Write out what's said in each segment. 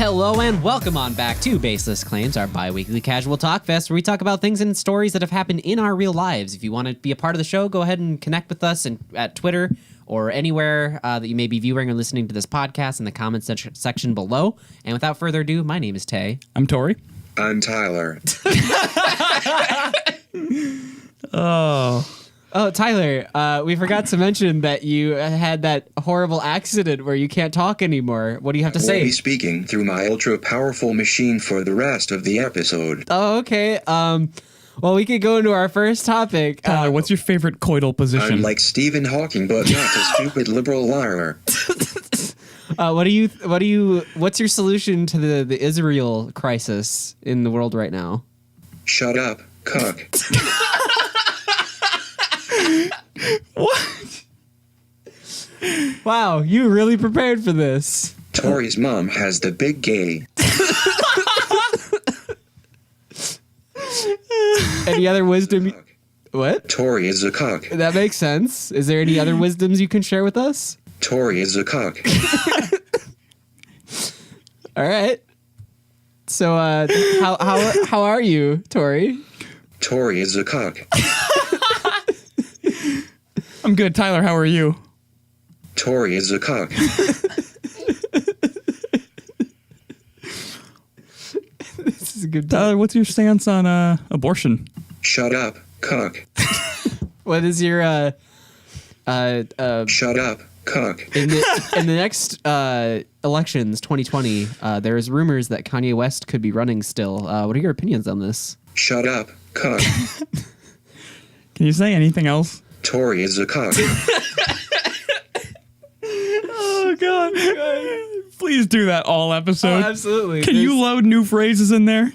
Hello and welcome on back to Baseless Claims, our bi-weekly casual talk fest where we talk about things and stories that have happened in our real lives. If you want to be a part of the show, go ahead and connect with us at Twitter or anywhere that you may be viewing or listening to this podcast in the comments section below. And without further ado, my name is Tay. I'm Tori. I'm Tyler. Oh, Tyler, we forgot to mention that you had that horrible accident where you can't talk anymore. What do you have to say? I will be speaking through my ultra-powerful machine for the rest of the episode. Oh, okay. Well, we could go into our first topic. Tyler, what's your favorite coital position? I'm like Stephen Hawking, but not a stupid liberal liar. What's your solution to the Israel crisis in the world right now? Shut up, cuck. What? Wow, you really prepared for this. Tori's mom has the big gay. Any other wisdom? What? Tori is a cuck. That makes sense. Is there any other wisdoms you can share with us? Tori is a cuck. All right. So, how are you, Tori? Tori is a cuck. I'm good. Tyler, how are you? Tori is a cuck. This is a good. Tyler, what's your stance on abortion? Shut up, cuck. What is your Shut up, cuck. in the next elections, 2020? There's rumors that Kanye West could be running still. What are your opinions on this? Shut up, cuck. Can you say anything else? Tori is a cuck. Oh, God. Please do that all episode. Oh, absolutely. Can you load new phrases in there?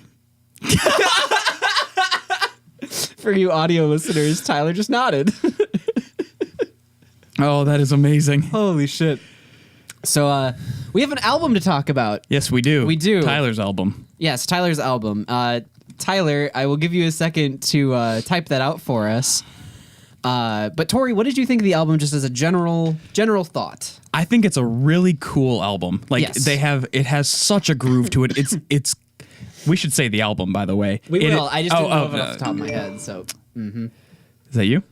For you audio listeners, Tyler just nodded. Oh, that is amazing. Holy shit. So, we have an album to talk about. Yes, we do. We do. Tyler's album. Yes, Tyler's album. Tyler, I will give you a second to type that out for us. But Tori, what did you think of the album just as a general thought? I think it's a really cool album. Like Yes. it has such a groove to it. It's we should say the album, by the way. We will. I just didn't know oh, it off the top of my head. So, Is that you?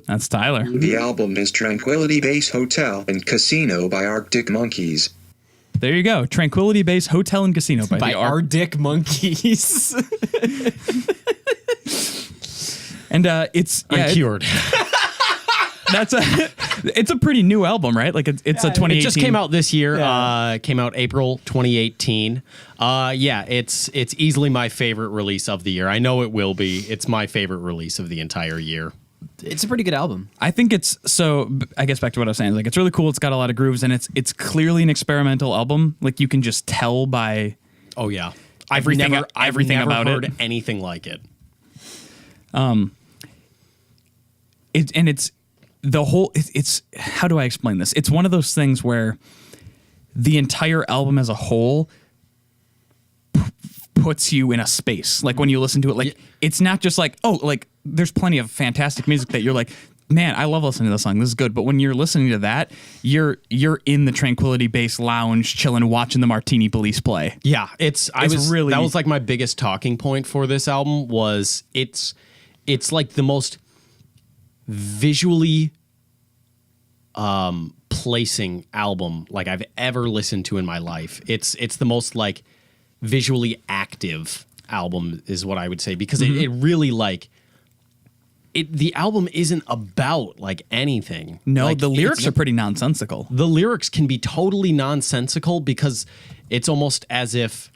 That's Tyler. The album is Tranquility Base Hotel and Casino by Arctic Monkeys. There you go. Tranquility Base Hotel and Casino by the Arctic Monkeys. And it's I'm cured. it's a pretty new album, right? Like it's a 2018. It just came out this year. Yeah. Came out April 2018. It's easily my favorite release of the year. I know it will be. It's my favorite release of the entire year. It's a pretty good album. I think it's so. I guess back to what I was saying. Like it's really cool. It's got a lot of grooves, and it's clearly an experimental album. Like you can just tell by. Oh yeah, Everything I've about never it. heard anything like it. It's the whole. It's how do I explain this? It's one of those things where the entire album as a whole puts you in a space. Like when you listen to it, like it's not just like, oh, like there's plenty of fantastic music that you're like, man, I love listening to this song. This is good. But when you're listening to that, you're in the Tranquility Base lounge, chilling, watching the Martini Police play. Yeah, that was like my biggest talking point for this album was it's like the most visually placing album like I've ever listened to in my life. It's the most like visually active album is what I would say because it really like the album isn't about like anything. No, like, the lyrics are pretty nonsensical. The lyrics can be totally nonsensical because it's almost as if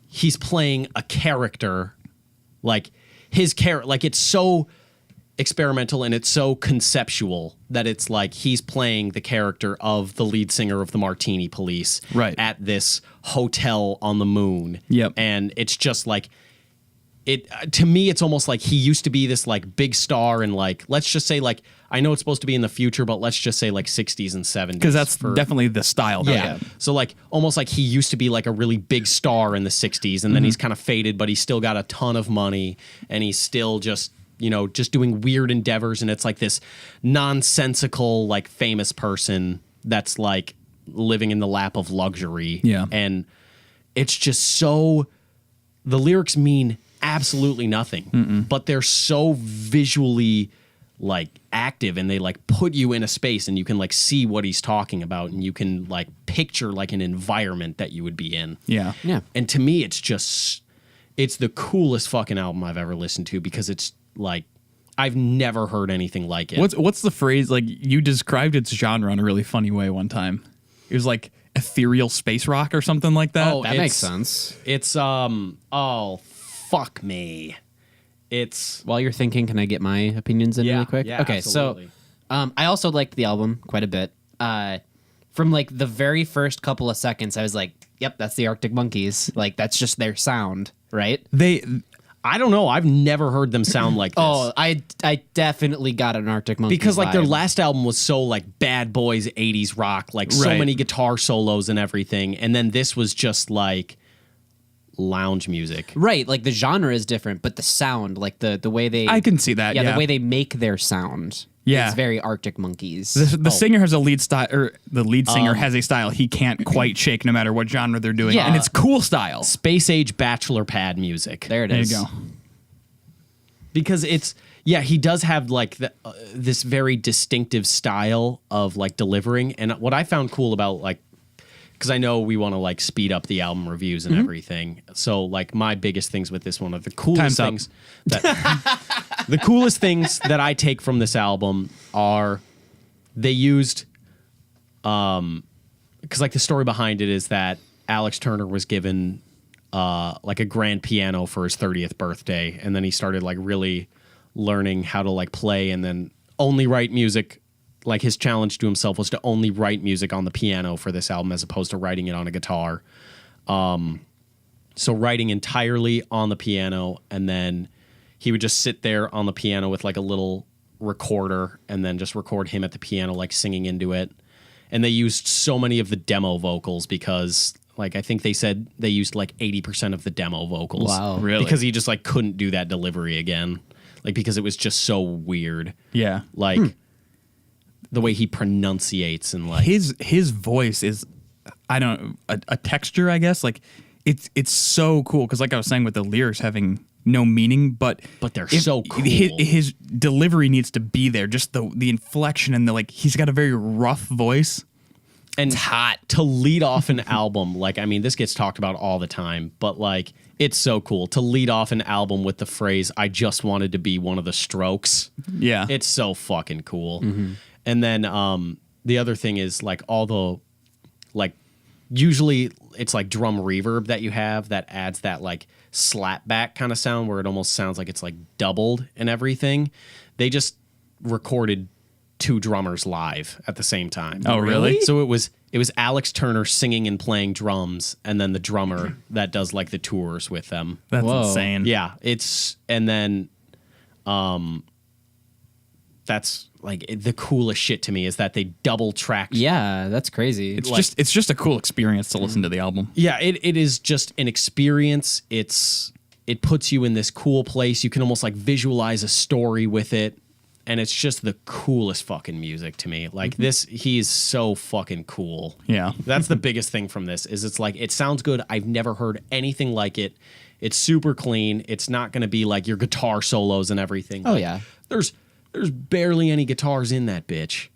he's playing a character, like his character, like it's so experimental and it's so conceptual that it's like he's playing the character of the lead singer of the Martini Police right. at this hotel on the moon. Yep. And it's just like it to me it's almost like he used to be this like big star and like let's just say like I know it's supposed to be in the future but let's just say like 60s and 70s because that's definitely the style. Yeah. So like almost like he used to be like a really big star in the 60s and then he's kind of faded but he's still got a ton of money and he's still just just doing weird endeavors and it's like this nonsensical like famous person that's like living in the lap of luxury. Yeah. And it's just so, the lyrics mean absolutely nothing, but they're so visually like active, and they like put you in a space, and you can like see what he's talking about, and you can like picture like an environment that you would be in. Yeah. Yeah. And to me, it's the coolest fucking album I've ever listened to, because it's like, I've never heard anything like it. What's the phrase? Like, you described its genre in a really funny way one time. It was like ethereal space rock or something like that. Oh, That makes sense. It's oh fuck me. It's While you're thinking, can I get my opinions in Yeah, really quick? yeah, Okay, absolutely. so I also liked the album quite a bit. From like the very first couple of seconds, I was like, "Yep, that's the Arctic Monkeys. Like that's just their sound, right?" I don't know. I've never heard them sound like this. Oh, I definitely got an Arctic Monkeys Because like their vibe. last album was so like bad boys 80s rock, like so Right. many guitar solos and everything, and then this was just like lounge music. Right, like the genre is different, but the sound, like the way they I can see that. Yeah, the way they make their sound Yeah. is very Arctic Monkeys. the singer has a lead style, or the lead singer has a style he can't quite shake no matter what genre they're doing. Yeah. And it's cool style. Space age bachelor pad music. There it There you is. go. Because it's he does have like this very distinctive style of like delivering, and what I found cool about like, because I know we want to like speed up the album reviews and everything, so like my biggest things with this one are the coolest Time's up. things that the coolest things that I take from this album are they used because like the story behind it is that Alex Turner was given like a grand piano for his 30th birthday, and then he started like really learning how to like play and then only write music. Like his challenge to himself was to only write music on the piano for this album as opposed to writing it on a guitar. So writing entirely on the piano, and then he would just sit there on the piano with like a little recorder and then just record him at the piano like singing into it. And they used so many of the demo vocals because like I think they said they used like 80% of the demo vocals. Wow. Really? Because he just like couldn't do that delivery again. Like because it was just so weird. Yeah. Like the way he pronunciates and like His voice is, I don't know, a texture, I guess. Like it's so cool because like I was saying with the lyrics having no meaning, but they're so cool. His delivery needs to be there. Just the inflection and the like. He's got a very rough voice. and hot to lead off an album. Like, I mean, this gets talked about all the time, but like, it's so cool to lead off an album with the phrase, "I just wanted to be one of the Strokes." Yeah. It's so fucking cool. And then the other thing is like all the, like, usually it's like drum reverb that you have that adds that like slap back kind of sound where it almost sounds like it's like doubled and everything. They just recorded two drummers live at the same time. Oh, really? So it was Alex Turner singing and playing drums, and then the drummer that does like the tours with them. That's Whoa. insane. Yeah, it's and then that's like the coolest shit to me is that they double tracked. Yeah, that's crazy. It's just a cool experience to listen to the album. Yeah, it is just an experience. It puts you in this cool place. You can almost like visualize a story with it. And it's just the coolest fucking music to me. Like this, he's so fucking cool. Yeah. That's the biggest thing from this is it's like, it sounds good. I've never heard anything like it. It's super clean. It's not going to be like your guitar solos and everything. Oh, Like, yeah. There's barely any guitars in that bitch.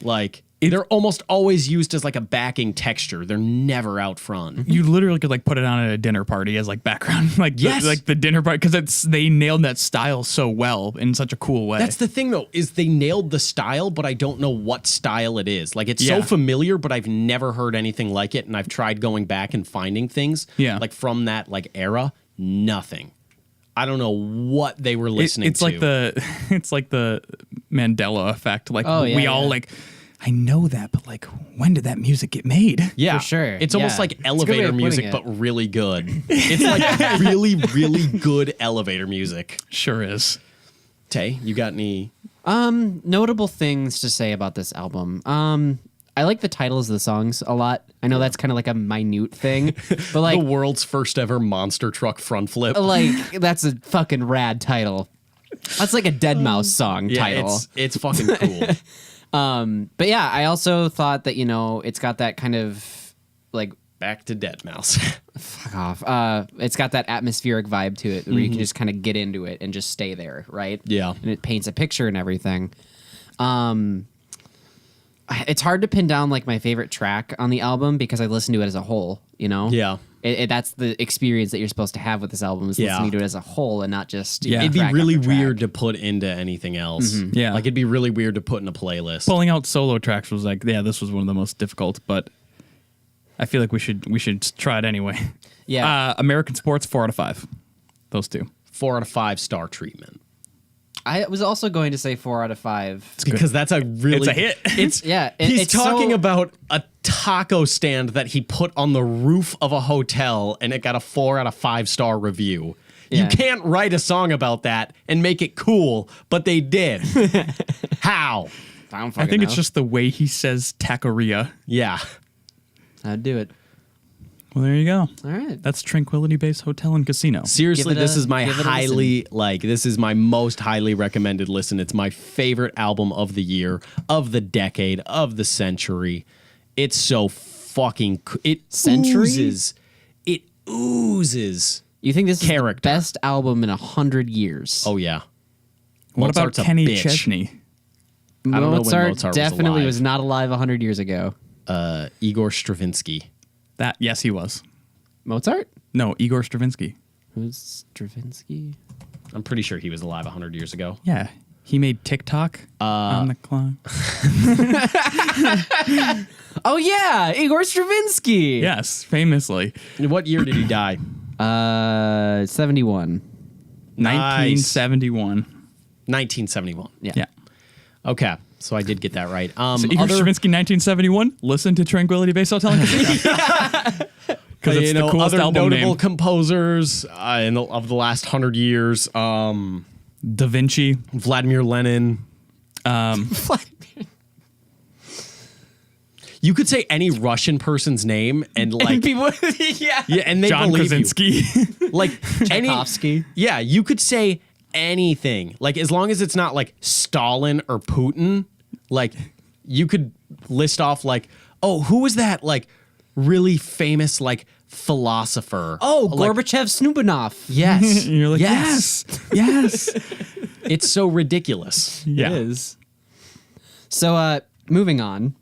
Like they're almost always used as like a backing texture. They're never out front. You literally could like put it on at a dinner party as like background, like Yes. like the dinner party, because they nailed that style so well in such a cool way. That's the thing, though, is they nailed the style, but I don't know what style it is. Like, it's Yeah. so familiar, but I've never heard anything like it, and I've tried going back and finding things. Yeah. Like, from that, like, era, nothing. I don't know what they were listening it's to. like it's like the Mandela effect. Like Oh, yeah, we all yeah. like, I know that, but like, when did that music get made? Yeah, For sure. It's almost Yeah. like It's a good way elevator of putting music, it. but really good. It's like really, really good elevator music. Sure is. Tay, you got any? Notable things to say about this album. I like the titles of the songs a lot. I know that's kind of like a minute thing, but like, The world's first ever monster truck front flip. like that's a fucking rad title. That's like a Dead Mouse song Yeah, title. it's fucking cool. But yeah, I also thought that, you know, it's got that kind of like Back to Deadmau5. Fuck off. It's got that atmospheric vibe to it where you can just kind of get into it and just stay there, right? Yeah. And it paints a picture and everything. It's hard to pin down like my favorite track on the album because I listen to it as a whole, you know? Yeah. That's the experience that you're supposed to have with this album is listening to it as a whole and not just Yeah. It'd be track really after track. weird to put into anything else. Yeah. Like, it'd be really weird to put in a playlist. Pulling out solo tracks was like, yeah, this was one of the most difficult, but I feel like we should try it anyway. Yeah. American Sports, 4 out of 5. Those two. 4 out of 5 star treatment. I was also going to say 4 out of 5. Because that's a really... It's a hit. It's Yeah, he's it's talking so- about a taco stand that he put on the roof of a hotel and it got a 4 out of 5 star review. Yeah. You can't write a song about that and make it cool, but they did. How? I I think it's just the way he says taqueria. Yeah. I'd do it. Well, there you go. All right. That's Tranquility Base Hotel and Casino. Seriously, Give it this a- is my give it a highly this is my most highly recommended listen. It's my favorite album of the year, of the decade, of the century. It's so fucking Century? It oozes. You think this is Character. the best album in 100 years? Oh yeah. What Mozart's a about Kenny bitch. Chesney? I don't know when Mozart Mozart was definitely alive. was not alive 100 years ago. Igor Stravinsky. That yes, he was. Mozart? No, Igor Stravinsky. Who's Stravinsky? I'm pretty sure he was alive 100 years ago. Yeah, he made TikTok on the clock. Oh yeah, Igor Stravinsky. Yes, famously, What year did he die? 71. 1971. 1971. Yeah. Okay, so I did get that right. So Igor Stravinsky, 1971. Listen to Tranquility Base Hotel and Casino. Because it's the coolest other album notable name. composers of the last 100 years. Da Vinci. Vladimir Lenin. You could say any Russian person's name and like People, yeah. yeah, and they John believe Krasinski. you. Like any Tchaikovsky. Yeah, you could say anything. Like as long as it's not like Stalin or Putin, like you could list off like, oh, who was that like really famous like philosopher? Oh, like, Gorbachev Snubanov. yes. And you're like, yes. It's so ridiculous. Yeah. It is. So, moving on.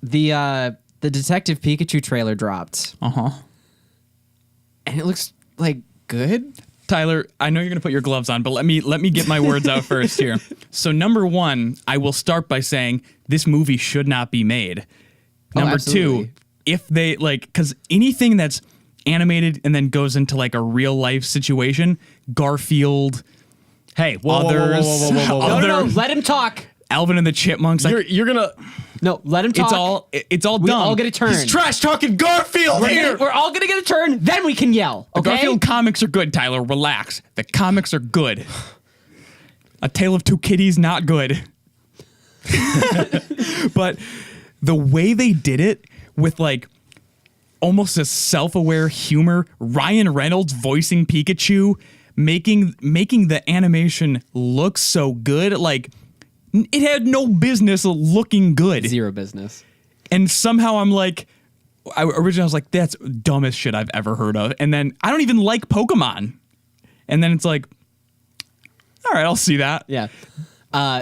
The Detective Pikachu trailer dropped, Uh-huh. and it looks like good. Tyler, I know you're going to put your gloves on, but let me get my words out first here. So number one, I will start by saying this movie should not be made. Number absolutely. two, if they because anything that's animated and then goes into like a real life situation, Garfield, Hey, whoa, Others. No, Other- let him talk. Alvin and the Chipmunks, like, You're gonna No, let him talk. it's all we dumb. all get a turn. He's trash talking Garfield here. We're all gonna get a turn. Then we can yell. The Okay. Garfield comics are good, Tyler. Relax. The comics are good. A Tale of Two Kitties, not good. But the way they did it with like almost a self-aware humor, Ryan Reynolds voicing Pikachu, making the animation look so good, like it had no business looking good. Zero business. And somehow I'm like, originally I was like, that's dumbest shit I've ever heard of. And then I don't even like Pokemon. And then it's like, all right, I'll see that. Yeah.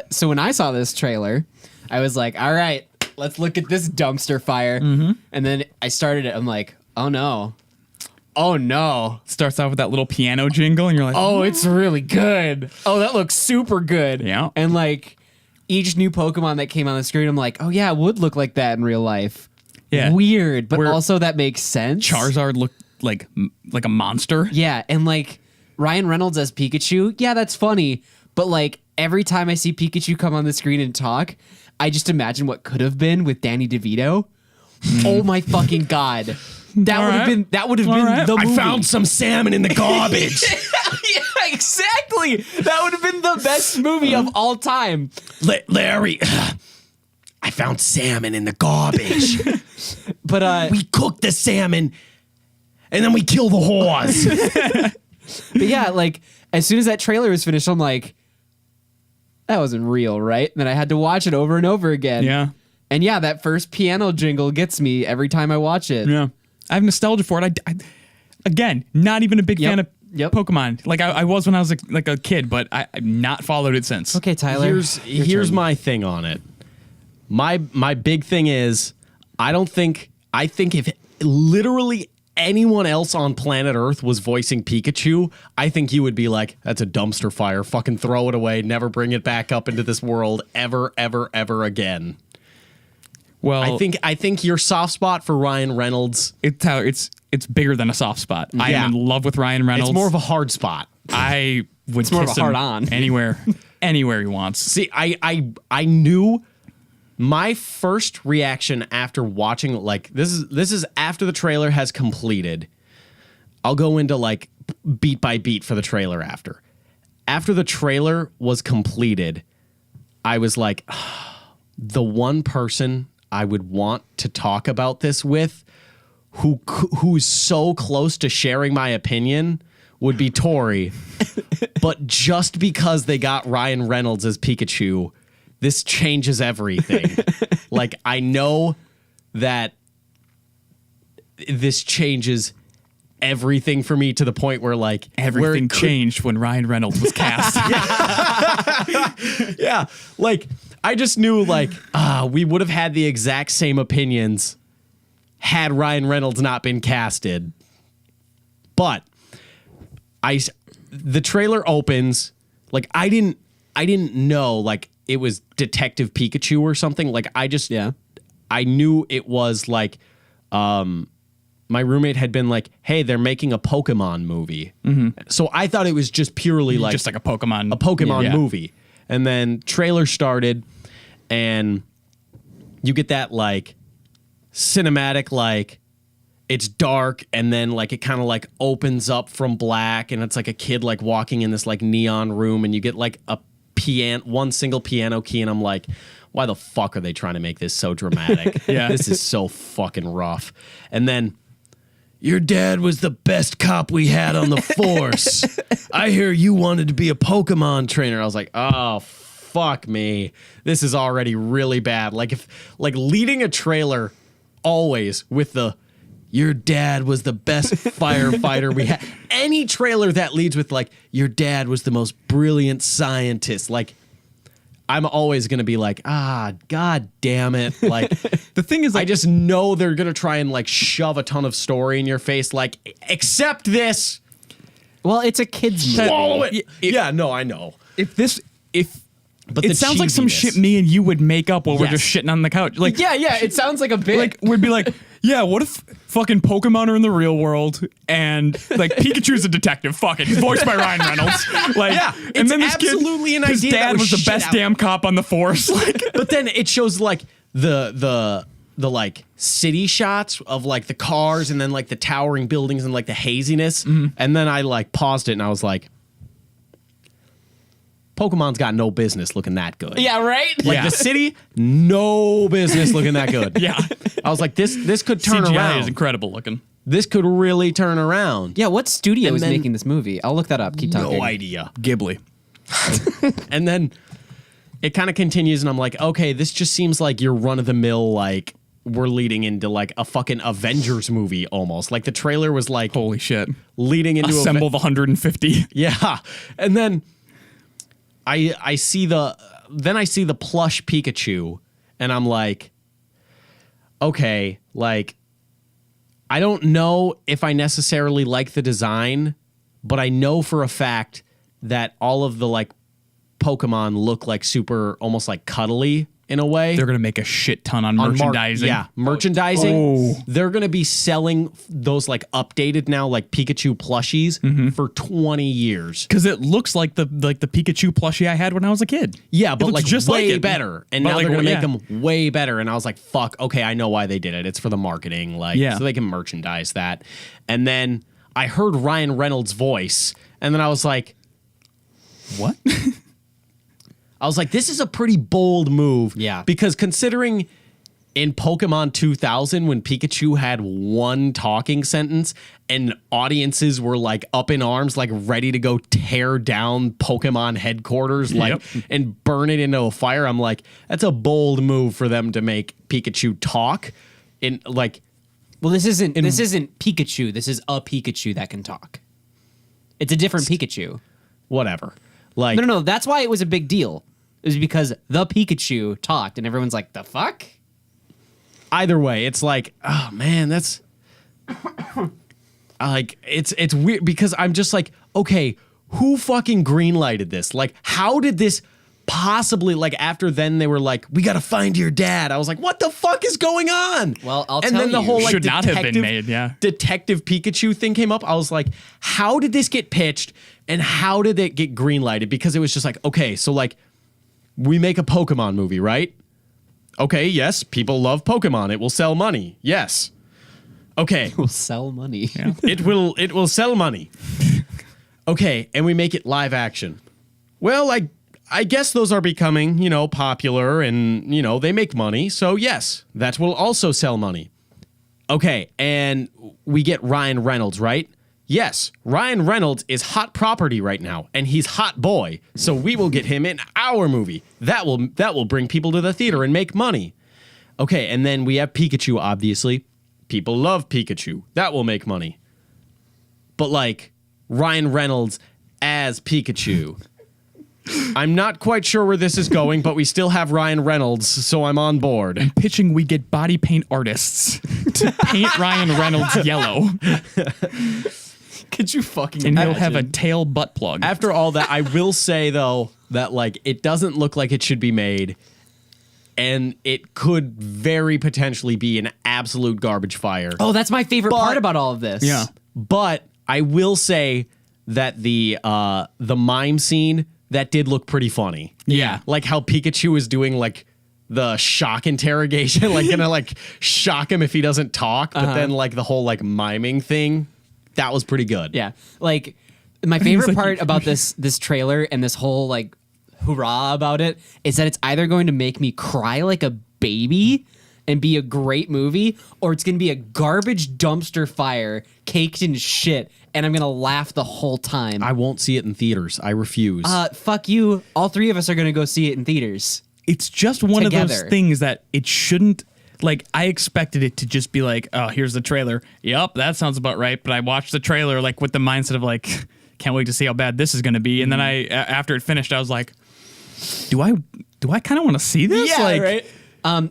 So when I saw this trailer, I was like, all right, let's look at this dumpster fire. Mm-hmm. And then I started it. I'm like, oh no. Oh no. Starts off with that little piano jingle, and you're like, Oh, it's really good. Oh, that looks super good. Yeah. And like each new Pokemon that came on the screen, I'm like, oh yeah, it would look like that in real life. Yeah. Weird, but Where also that makes sense. Charizard looked like a monster. Yeah, and like Ryan Reynolds as Pikachu, yeah, that's funny. But like every time I see Pikachu come on the screen and talk, I just imagine what could have been with Danny DeVito. Oh my fucking god. That All would have right. been All right. the movie. I found some salmon in the garbage. Yeah, exactly. That would have been the best movie of all time. Larry, I found salmon in the garbage. But We cook the salmon and then we kill the horse. but yeah, like as soon as that trailer was finished, I'm like, that wasn't real, right? And then I had to watch it over and over again. Yeah. And yeah, that first piano jingle gets me every time I watch it. Yeah. I have nostalgia for it. I again, not even a big fan of Pokemon. Like I was when I was like a kid, but I've not followed it since. Okay, Tyler. Here's my thing on it. My big thing is I think if literally anyone else on planet Earth was voicing Pikachu, I think you would be like, that's a dumpster fire. Fucking throw it away. Never bring it back up into this world ever, ever, ever again. Well, I think your soft spot for Ryan Reynolds. It's bigger than a soft spot. I am in love with Ryan Reynolds. It's more of a hard spot. I would It's more of kiss a hard him on. anywhere he wants. See, I knew my first reaction after watching, like, this is after the trailer has completed. I'll go into like beat by beat for the trailer after. After the trailer was completed, I was like, the one person I would want to talk about this with who's so close to sharing my opinion would be Tori. But just because they got Ryan Reynolds as Pikachu, this changes everything. Like, I know that this changes everything for me to the point where, like, Everything changed when Ryan Reynolds was cast. Yeah, like, I just knew, like, we would have had the exact same opinions had Ryan Reynolds not been casted. But the trailer opens, like, I didn't know, like, it was Detective Pikachu or something. Like, I knew it was like, my roommate had been like, hey, they're making a Pokemon movie. Mm-hmm. So I thought it was just purely like just like a Pokemon movie. And then trailer started and you get that like cinematic, like it's dark and then like it kind of like opens up from black and it's like a kid like walking in this like neon room and you get like one single piano key and I'm like, why the fuck are they trying to make this so dramatic? This is so fucking rough. And then, your dad was the best cop we had on the force. I hear you wanted to be a Pokemon trainer. I was like, oh, fuck me. This is already really bad. Like, leading a trailer always with your dad was the best firefighter we had. Any trailer that leads with like, your dad was the most brilliant scientist. Like, I'm always going to be like, God damn it. Like, The thing is, like, I just know they're going to try and like shove a ton of story in your face. Like, accept this. Well, it's a kid's movie. Swallow it. Yeah, no, I know. But But it sounds like some cheesiness. shit me and you would make up while we're just Yes. shitting on the couch. Like, Yeah, it sounds like a bit. like we'd be like, yeah, what if fucking Pokemon are in the real world and like Pikachu's a detective? Fuck it, he's voiced by Ryan Reynolds. Like, Yeah, and it's then this absolutely kid, an his idea that dad was was the shit best out. damn cop on the force. Like, But then it shows like the like city shots of like the cars and then like the towering buildings and like the haziness. And then I like paused it and I was like, Pokemon's got no business looking that good. yeah, right? Like Yeah. the city, no business looking that good. yeah, I was like, this could turn CGI around. is incredible looking. This could really turn around. Yeah, what studio And is then- making this movie? I'll look that up. Keep talking. No idea. Ghibli. And then it kind of continues, and I'm like, okay, this just seems like your run of the mill, like we're leading into like a fucking Avengers movie almost. Like the trailer was like Holy shit! leading into Assemble the 150. Yeah. And then I see the plush Pikachu and I'm like, okay, like I don't know if I necessarily like the design, but I know for a fact that all of the like Pokemon look like super almost like cuddly in a way. They're gonna make a shit ton on merchandising. Merchandising. Oh. They're going to be selling those like updated now like Pikachu plushies for 20 years. Because it looks like the Pikachu plushie I had when I was a kid. Yeah, It but looks like just way like it. better. And But now like, they're going to make yeah. them way better. And I was like, fuck, okay, I know why they did it. It's for the marketing. Like, Yeah. so they can merchandise that. And then I heard Ryan Reynolds' voice. And then I was like, What? this is a pretty bold move. Yeah. Because considering in Pokemon 2000 when Pikachu had one talking sentence and audiences were like up in arms, like ready to go tear down Pokemon headquarters, like and burn it into a fire. I'm like, that's a bold move for them to make Pikachu talk. In like, well, this isn't Pikachu. This is a Pikachu that can talk. It's a different Pikachu. whatever. Like, No. That's why it was a big deal. It was because the Pikachu talked, and everyone's like, "The fuck." either way, it's like, oh man, that's like it's weird because I'm just like, okay, who fucking greenlighted this? Like, how did this possibly, like, after then they were like, we gotta find your dad. I was like, what the fuck is going on? Well, I'll and tell then the you. whole like Should not have been made, yeah. Detective Pikachu thing came up. I was like, how did this get pitched and how did it get greenlighted? Because it was just like, okay, so like we make a Pokemon movie, right? Okay, yes, people love Pokemon. It will sell money. Yes. Okay. Will sell money. Yeah. It will sell money. Okay, and we make it live action. Well, I guess those are becoming, popular and, they make money. So yes, that will also sell money. Okay, and we get Ryan Reynolds, right? Yes, Ryan Reynolds is hot property right now, and he's hot boy. So we will get him in our movie. That will bring people to the theater and make money. Okay, and then we have Pikachu, obviously. People love Pikachu. That will make money. But like Ryan Reynolds as Pikachu. I'm not quite sure where this is going, but we still have Ryan Reynolds, so I'm on board. Pitching, we get body paint artists to paint Ryan Reynolds yellow. Could you fucking And he'll imagine? have a tail butt plug. After all that, I will say, though, that like it doesn't look like it should be made. And it could very potentially be an absolute garbage fire. Oh, that's my favorite part about all of this. Yeah. But I will say that the mime scene, that did look pretty funny. Yeah. Like how Pikachu is doing like the shock interrogation, like gonna like shock him if he doesn't talk, but then like the whole like miming thing, that was pretty good. Yeah. Like my favorite part about this trailer and this whole like hurrah about it is that it's either going to make me cry like a baby and be a great movie, or it's going to be a garbage dumpster fire caked in shit, and I'm going to laugh the whole time. I won't see it in theaters. I refuse. Fuck you. All three of us are going to go see it in theaters. It's just one of Together. those things that it shouldn't, like, I expected it to just be like, oh, here's the trailer. Yep, that sounds about right. But I watched the trailer like with the mindset of like, can't wait to see how bad this is going to be. And then after it finished, I was like, do I kind of want to see this? yeah, like, right.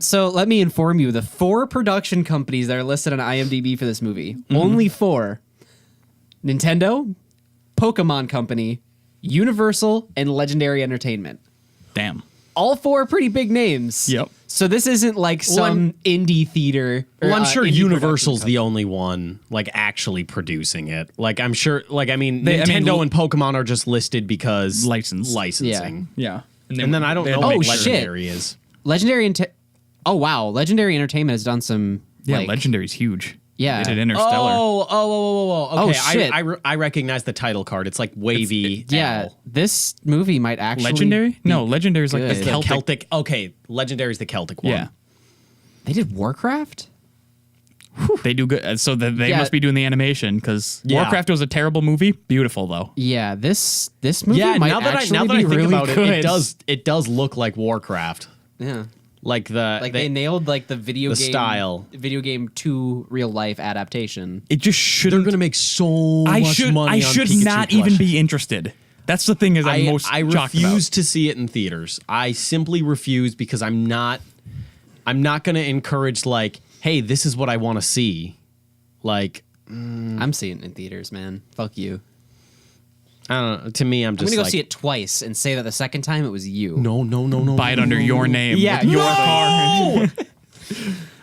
So let me inform you, the 4 production companies that are listed on IMDb for this movie, only 4: Nintendo, Pokemon Company, Universal, and Legendary Entertainment. Damn. All 4 are pretty big names. Yep. So this isn't like some indie theater. Well, I'm sure indie Universal's production the only one like actually producing it. Like I'm sure, like I mean, They- I mean, Nintendo and Pokemon are just listed because License. licensing. Yeah. And then I don't they know had to what make sure. Legendary is. Legendary oh wow, Legendary Entertainment has done some. Yeah, like, Legendary's huge. Yeah. They did Interstellar. Oh. Okay, shit. I recognize the title card. It's like wavy. Yeah, L. this movie might actually. Legendary? No, Legendary's like good. the It's The Celtic. Celtic. Okay, Legendary's the Celtic one. Yeah. They did Warcraft. They do good. So they Yeah. must be doing the animation because Yeah. Warcraft was a terrible movie. Beautiful though. Yeah, this movie Yeah. might Now that actually I be think really about good. it does look like Warcraft. Yeah. Like They nailed like the video the game style. video game to real life adaptation. It just They're shouldn't. going to make so I much should. money. I on should Pikachu not even plush. be interested. That's the thing is I'm most I shocked refuse about. to see it in theaters. I simply refuse because I'm not going to encourage like, hey, this is what I want to see. Like, I'm seeing it in theaters, man. Fuck you. I don't know. To me, I'm I'm just gonna go like, see it twice and say that the second time it was you. No. Buy it under your name. Yeah, with your no!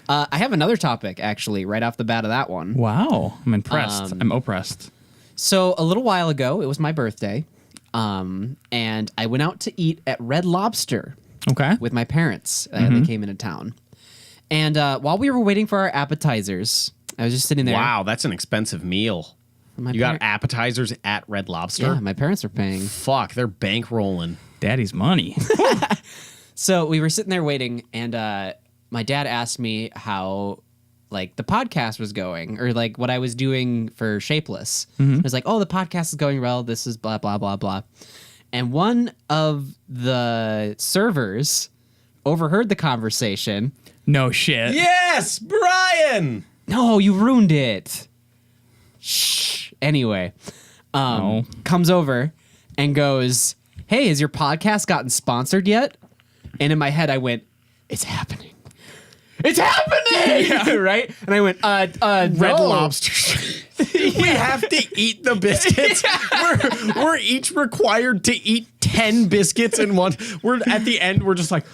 car. I have another topic actually, right off the bat of that one. Wow, I'm impressed. I'm oppressed. So a little while ago, it was my birthday, and I went out to eat at Red Lobster Okay. with my parents. They came into town, and while we were waiting for our appetizers, I was just sitting there. wow, that's an expensive meal. My You got par- appetizers at Red Lobster? Yeah, my parents were paying. Fuck, they're bankrolling. Daddy's money. So we were sitting there waiting, and my dad asked me how like the podcast was going or like what I was doing for Shapeless. I was like, oh, the podcast is going well. This is blah, blah, blah, blah. And one of the servers overheard the conversation. No shit. Yes, Brian. No, you ruined it. Shh. Anyway, comes over and goes, hey, has your podcast gotten sponsored yet? And in my head, I went, it's happening. It's happening! Right? And I went, Red no. Lobster. We have to eat the biscuits. We're each required to eat 10 biscuits in one. We're at the end. We're just like,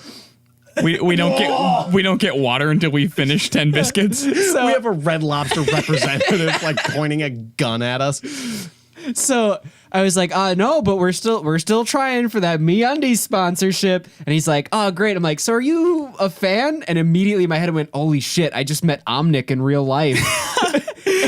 We don't get water until we finish 10 biscuits. we have a Red Lobster representative like pointing a gun at us. So I was like, no, but we're still trying for that MeUndies sponsorship. And he's like, oh, great. I'm like, so are you a fan? And immediately my head went, holy shit, I just met Omnic in real life.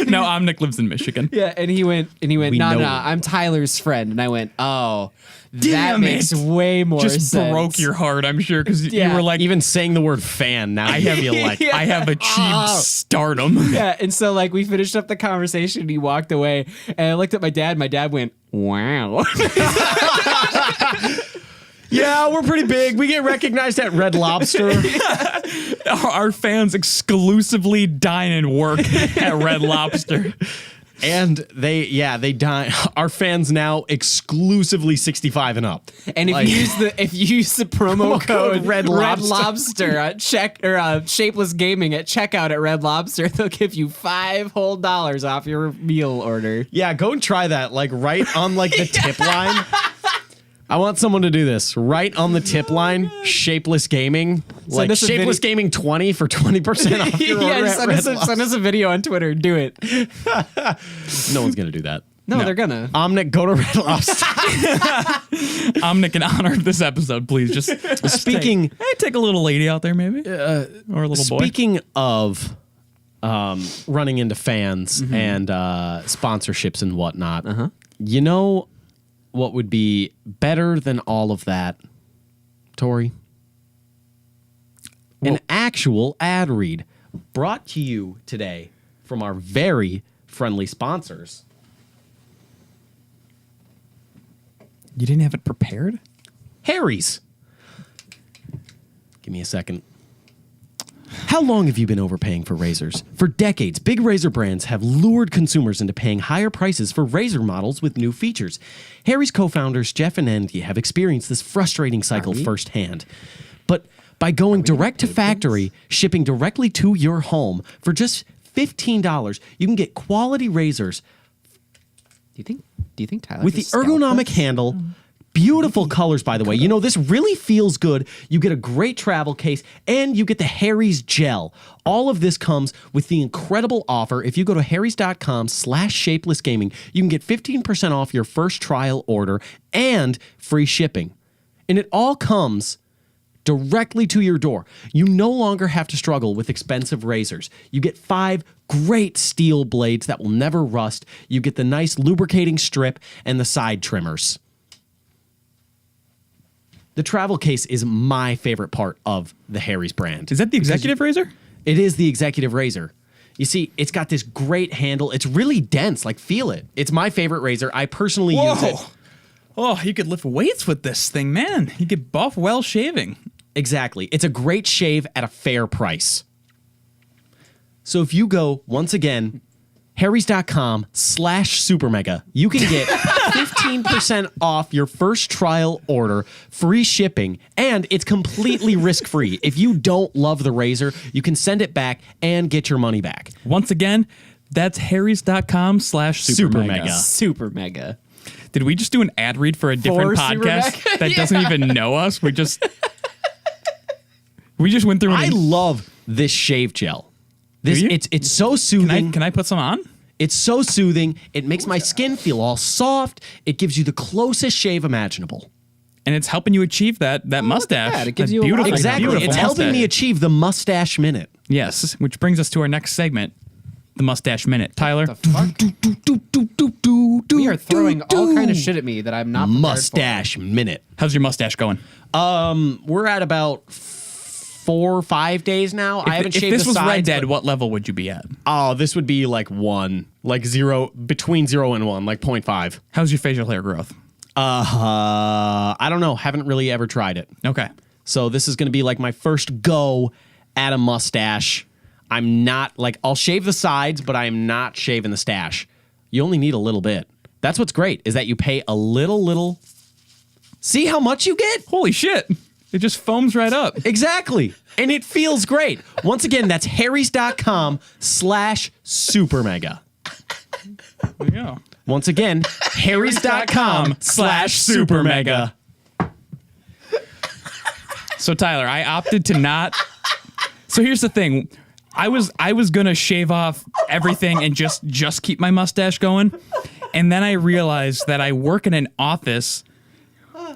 No, Omnic lives in Michigan. Yeah, and he went, no, know I'm Tyler's friend. And I went, oh, that Damn makes it. way more Just sense. broke your heart, I'm sure, because you Yeah. were like, Even saying the word fan now, I feel like I have achieved stardom. Yeah, and so like we finished up the conversation and he walked away and I looked at my dad. My dad went, wow. yeah, we're pretty big. We get recognized at Red Lobster. Our fans exclusively dine and work at Red Lobster. And they dine. Our fans now exclusively 65 and up. And if you use the promo code Red Lobster at Shapeless Gaming at checkout at Red Lobster, they'll give you $5 whole off your meal order. Yeah, go and try that. Like right on like the tip line. I want someone to do this right on the tip line. Shapeless Gaming, like us a Shapeless Gaming 20 for 20% off your order at Red Lobster. send us a video on Twitter. Do it. No one's gonna do that. No, they're gonna. Omnic, go to Red Lobster. Omnic, in honor of this episode, please just Speaking, take a little lady out there, maybe, or a little boy. Speaking of running into fans and sponsorships and whatnot, you know what would be better than all of that, Tori? An actual ad read brought to you today from our very friendly sponsors. You didn't have it prepared? Harry's. Give me a second. How long have you been overpaying for razors? For decades, big razor brands have lured consumers into paying higher prices for razor models with new features. Harry's co-founders, Jeff and Andy, have experienced this frustrating cycle firsthand. But by going direct to factory, shipping directly to your home, for just $15, you can get quality razors Do you think Tyler with the just scalped ergonomic us? handle. Beautiful colors, by the way. You know, this really feels good. You get a great travel case, and you get the Harry's gel. All of this comes with the incredible offer. If you go to harrys.com/shapelessgaming, you can get 15% off your first trial order and free shipping. And it all comes directly to your door. You no longer have to struggle with expensive razors. You get 5 great steel blades that will never rust. You get the nice lubricating strip and the side trimmers. The travel case is my favorite part of the Harry's brand. Is that the executive razor? It is the executive razor. You see, it's got this great handle. It's really dense. Like, feel it. It's my favorite razor. I personally use it. Oh, you could lift weights with this thing, man. You get buff while shaving. Exactly. It's a great shave at a fair price. So if you go, once again, harrys.com/supermega, you can get 15% off your first trial order, free shipping, and it's completely risk-free. If you don't love the razor, you can send it back and get your money back. Once again, that's harrys.com/supermega. Super mega. Did we just do an ad read for a different For podcast Supermega? that doesn't even know us? We just went through. I love this shave gel. This you? it's so soothing. Can I put some on? It's so soothing. It makes my skin feel all soft. It gives you the closest shave imaginable. And it's helping you achieve that mustache. that. It gives that you a beautiful, lot. Exactly. beautiful It's helping me mustache. achieve the mustache minute. Yes, which brings us to our next segment, the mustache minute. Tyler, The fuck? We are throwing all kind of shit at me that I'm not prepared Mustache minute. how's your mustache going? We're at about 4 or 5 days now. I haven't if shaved this the was sides. Red Dead, but- what level would you be at? Oh, this would be like 1, like 0, between 0 and 1, like 0.5. How's your facial hair growth? I don't know. Haven't really ever tried it. Okay. So this is going to be like my first go at a mustache. I'm not like, I'll shave the sides, but I am not shaving the stash. You only need a little bit. That's what's great, is that you pay a little. See how much you get? Holy shit. It just foams right up. Exactly. And it feels great. Once again, that's harrys.com/supermega. There you go. Once again, harrys.com/supermega. So Tyler, I opted to not. So here's the thing. I was gonna shave off everything and just keep my mustache going. And then I realized that I work in an office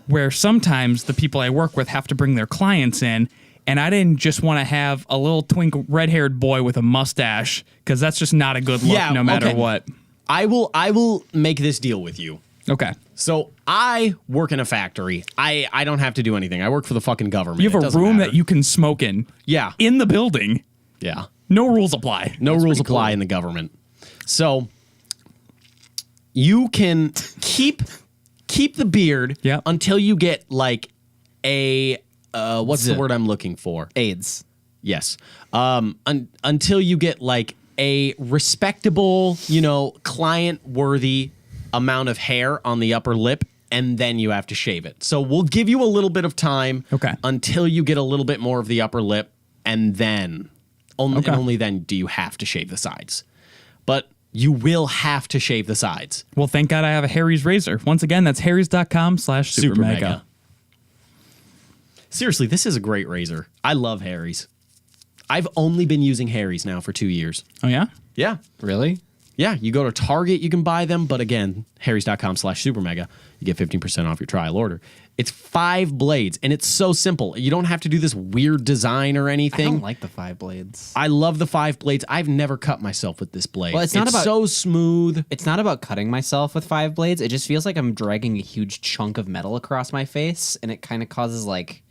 where sometimes the people I work with have to bring their clients in, and I didn't just want to have a little twink red-haired boy with a mustache, because that's just not a good look no matter what. I will make this deal with you. Okay. So I work in a factory. I don't have to do anything. I work for the fucking government. You have a room that you can smoke in. Yeah. In the building. Yeah. No rules apply. No rules apply in the government. So you can keep the beard until you get like a what's the word I'm looking for? AIDS. Yes. Until you get like a respectable, client-worthy amount of hair on the upper lip, and then you have to shave it. So we'll give you a little bit of time until you get a little bit more of the upper lip, and then only then do you have to shave the sides. But you will have to shave the sides. Well, thank God I have a Harry's razor. Once again, that's harrys.com/supermega. Seriously, this is a great razor. I love Harry's. I've only been using Harry's now for 2 years. Oh, yeah? Yeah. Really? Yeah, you go to Target, you can buy them, but again, harrys.com/supermega, you get 15% off your trial order. It's 5 blades, and it's so simple. You don't have to do this weird design or anything. I don't like the 5 blades. I love the 5 blades. I've never cut myself with this blade. Well, it's not about so smooth. It's not about cutting myself with 5 blades. It just feels like I'm dragging a huge chunk of metal across my face, and it kind of causes like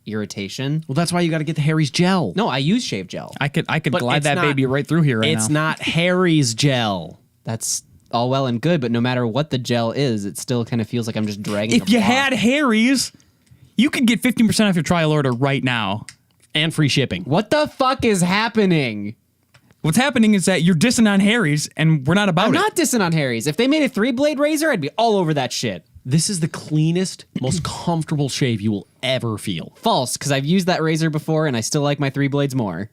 irritation. Well, that's why you got to get the Harry's gel. No, I use shave gel. I could But glide it's that not- baby right through here right now. It's not Harry's gel. That's all well and good, but no matter what the gel is, it still kind of feels like I'm just dragging. If you had Harry's, you could get 15% off your trial order right now. And free shipping. What the fuck is happening? What's happening is that you're dissing on Harry's, and we're not about I'm it. not dissing on Harry's. If they made a 3-blade razor, I'd be all over that shit. This is the cleanest, most comfortable shave you will ever feel. False, because I've used that razor before, and I still like my 3 blades more.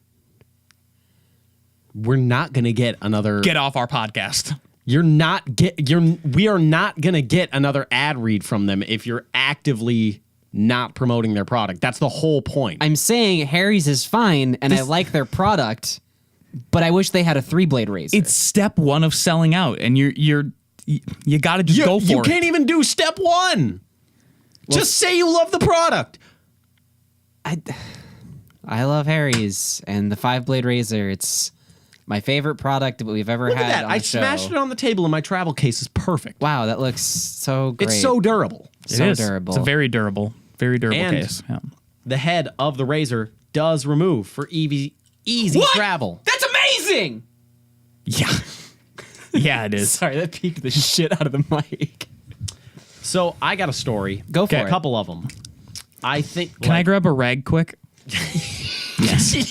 We're not going to get another... Get off our podcast. We are not going to get another ad read from them if you're actively not promoting their product. That's the whole point. I'm saying Harry's is fine, and I like their product, but I wish they had a 3-blade razor. It's step 1 of selling out, and you got to just go for it. You can't even do step 1. Just say you love the product. I love Harry's, and the 5-blade razor, it's my favorite product that we've ever Look had at that. on I the show. smashed it on the table, and my travel case is perfect. Wow, that looks so great. It's so durable. It so is. durable. It's a very durable And case. Yeah. the head of the razor does remove for easy travel. That's amazing! Yeah. Yeah, it is. Sorry, that peaked the shit out of the mic. So I got a story. Go for a it. couple of them. I think. Can I grab a rag quick?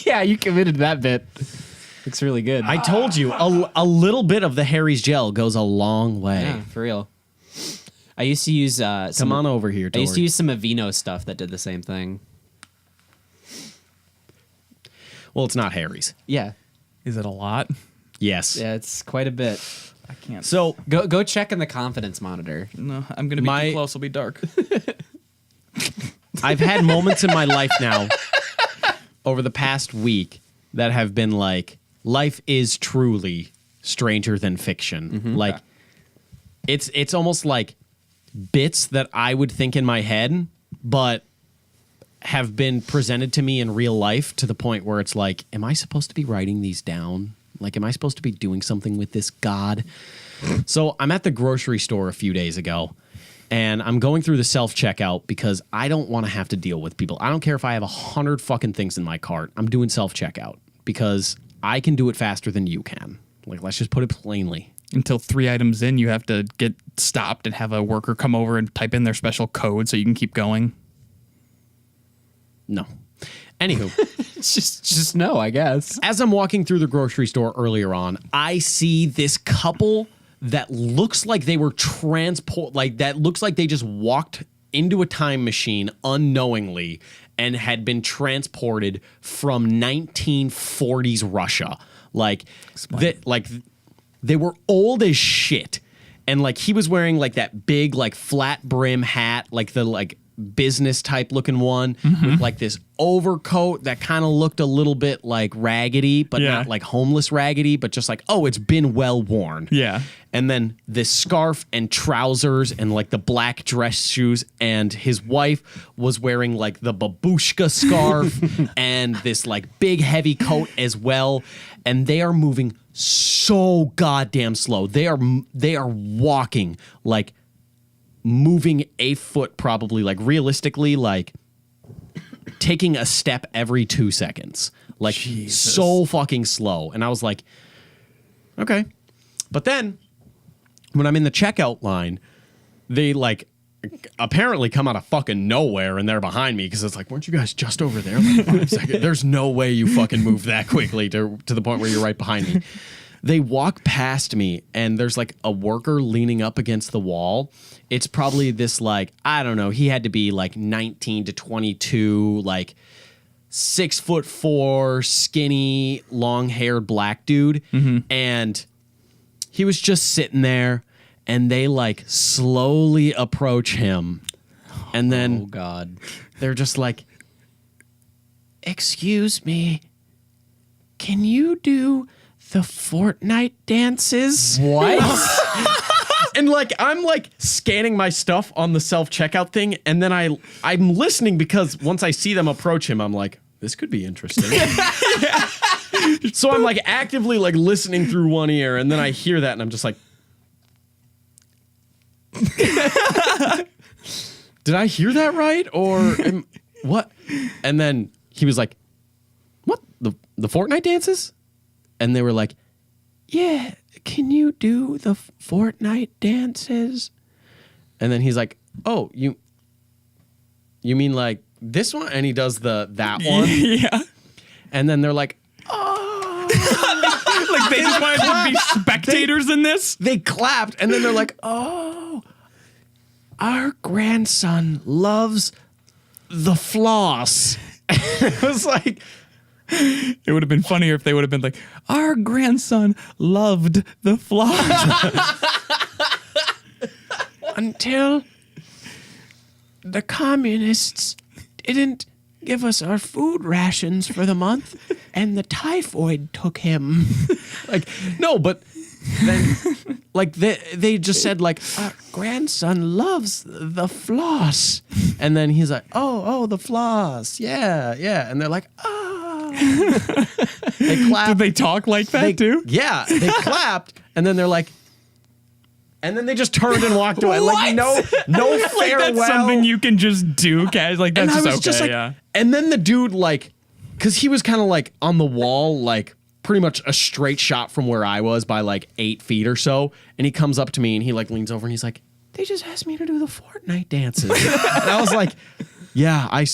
Yeah, you committed to that bit. Looks really good. I told you a little bit of the Harry's gel goes a long way. Yeah, for real. I used to use Come on over here, I used to Tori. use some Aveeno stuff that did the same thing. Well, it's not Harry's. Yeah. Is it a lot? Yes. Yeah, it's quite a bit. I can't. So Go check in the confidence monitor. No, I'm going to be My- too close. It'll be dark. I've had moments in my life now over the past week that have been like, life is truly stranger than fiction. Like it's almost like bits that I would think in my head, but have been presented to me in real life to the point where it's like, am I supposed to be writing these down? Like, am I supposed to be doing something with this, God? So I'm at the grocery store a few days ago, And I'm going through the self-checkout because I don't want to have to deal with people. I don't care if I have 100 fucking things in my cart. I'm doing self-checkout because I can do it faster than you can. Like, let's just put it plainly. Until 3 items in, you have to get stopped and have a worker come over and type in their special code so you can keep going. No. Anywho. just no, I guess. As I'm walking through the grocery store earlier on, I see this couple that looks like they were that looks like they just walked into a time machine unknowingly and had been transported from 1940s Russia. They were old as shit. And like he was wearing like that big like flat brim hat, like the like business type looking one with like this overcoat that kind of looked a little bit like raggedy, but not like homeless raggedy, but just like, oh, it's been well worn. Yeah. And then this scarf and trousers and like the black dress shoes. And his wife was wearing like the babushka scarf and this like big heavy coat as well. And they are moving so goddamn slow. They are walking like moving a foot, probably like realistically, like taking a step every 2 seconds, like so fucking slow. And I was like, okay. But then when I'm in the checkout line, they like apparently come out of fucking nowhere and they're behind me because it's like, weren't you guys just over there like 5 seconds? There's no way you fucking moved that quickly to the point where you're right behind me. They walk past me and there's like a worker leaning up against the wall. It's probably this like, I don't know, he had to be like 19 to 22, like 6'4", skinny, long-haired black dude. And he was just sitting there and they like slowly approach him. And then God, they're just like, excuse me, can you do the Fortnite dances? What? And like I'm like scanning my stuff on the self-checkout thing, and then I'm listening because once I see them approach him, I'm like, this could be interesting. So I'm like actively like listening through one ear, and then I hear that and I'm just like, did I hear that right? Or what? And then he was like, what? The Fortnite dances? And they were like, yeah, can you do the Fortnite dances? And then he's like, oh, you mean like this one? And he does that one. Yeah. And then they're like, oh. Like they just wanted to be spectators in this? They clapped. And then they're like, oh, our grandson loves the floss. It was like... It would have been funnier if they would have been like, our grandson loved the floss. Until the communists didn't give us our food rations for the month and the typhoid took him. Like, no, but then like they just said like, our grandson loves the floss. And then he's like, oh, the floss. Yeah. And they're like, oh. They clapped. Did they talk like that too? Yeah, they clapped, and then they're like, and then they just turned and walked away. Like no Like farewell. that's something you can just do, guys. Like that's And I was okay. just like, yeah. and then the dude like, because he was kind of like on the wall, like pretty much a straight shot from where I was by like 8 feet or so, and he comes up to me and he like leans over and he's like, they just asked me to do the Fortnite dances. And I was like, yeah, I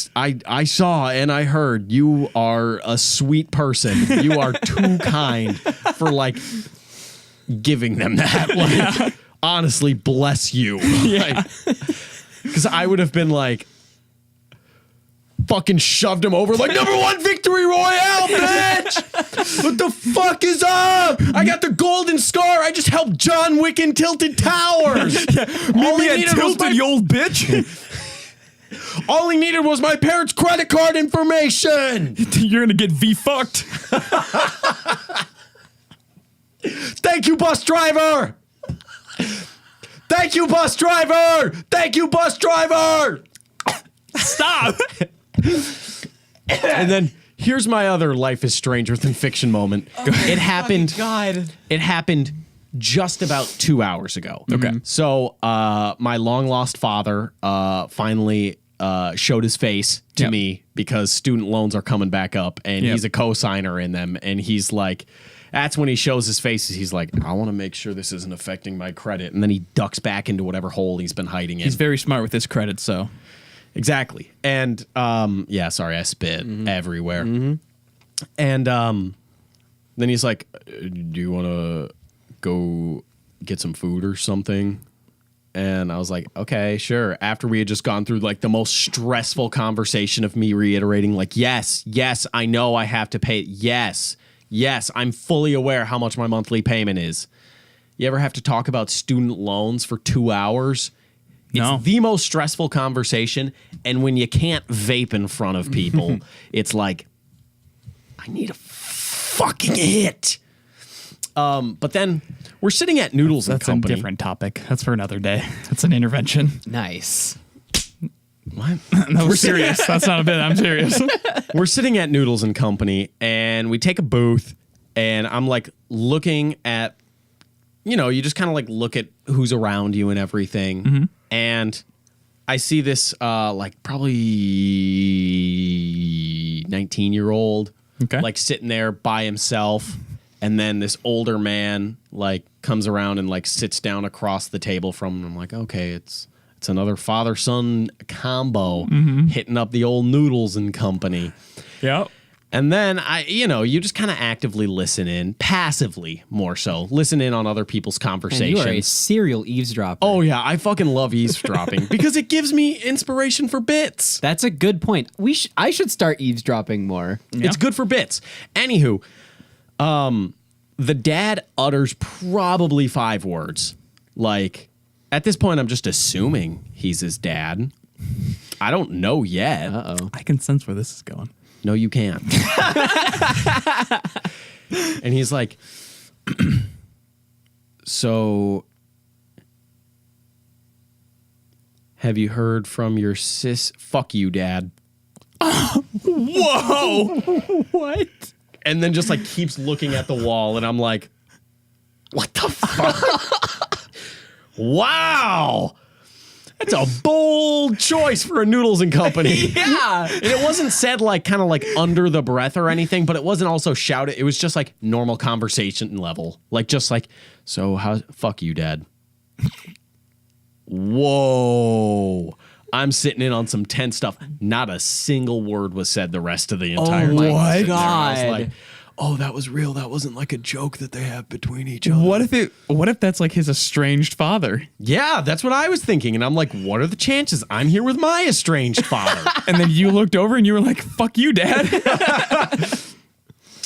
saw and I heard you are a sweet person. You are too kind for like giving them that. Like, honestly, bless you. Yeah. Because I would have been like, fucking shoved him over like, #1 victory royale, bitch! What the fuck is up? I got the golden scar. I just helped John Wick in Tilted Towers. Meet me at Tilted, you old bitch. All he needed was my parents' credit card information. You're gonna get V-fucked. Thank you, bus driver. Thank you, bus driver. Thank you, bus driver. Stop. And then here's my other life is stranger than fiction moment. It happened. God. It happened just about 2 hours ago. Okay. So my long lost father finally showed his face to Yep. me because student loans are coming back up, and Yep. he's a co-signer in them. And he's like, that's when he shows his face. He's like, I want to make sure this isn't affecting my credit. And then he ducks back into whatever hole he's been hiding in. He's very smart with his credit, so. Exactly. And yeah, sorry, I spit everywhere. And then he's like, do you want to go get some food or something? And I was like, okay, sure. After we had just gone through like the most stressful conversation of me reiterating like, yes, I know I have to pay. Yes, I'm fully aware how much my monthly payment is. You ever have to talk about student loans for 2 hours? No. It's the most stressful conversation. And when you can't vape in front of people, it's like, I need a fucking hit. But then we're sitting at Noodles and That's a Company. different topic. That's for another day. That's an intervention. Nice. What? No, we're serious. That's not a bit. I'm serious. We're sitting at Noodles and Company, and we take a booth, and I'm like looking at, you just kind of like look at who's around you and everything. And I see this like probably 19-year-old Okay. like sitting there by himself. And then this older man like comes around and like sits down across the table from him. I'm like, okay, it's another father-son combo hitting up the old Noodles and Company. Yep. And then you just kind of actively listen in, passively more so, listen in on other people's And you conversations. are a serial eavesdropper. Oh yeah, I fucking love eavesdropping because it gives me inspiration for bits. That's a good point. I should start eavesdropping more. It's good for bits. Anywho, the dad utters probably 5 words. Like, at this point, I'm just assuming he's his dad. I don't know yet. Uh-oh. I can sense where this is going. No, you can't. And he's like, so, have you heard from your sis? Fuck you, Dad. Whoa! What? And then just like keeps looking at the wall, and I'm like, what the fuck? Wow. That's a bold choice for a Noodles and Company. Yeah. And it wasn't said like kind of like under the breath or anything, but it wasn't also shouted. It was just like normal conversation level. Like just like, so how fuck you, Dad. Whoa. I'm sitting in on some tense stuff. Not a single word was said the rest of the entire my time. Sitting there, God. I was like, oh, that was real. That wasn't like a joke that they have between each other. What if that's like his estranged father? Yeah, that's what I was thinking. And I'm like, what are the chances I'm here with my estranged father? And then you looked over and you were like, fuck you, Dad.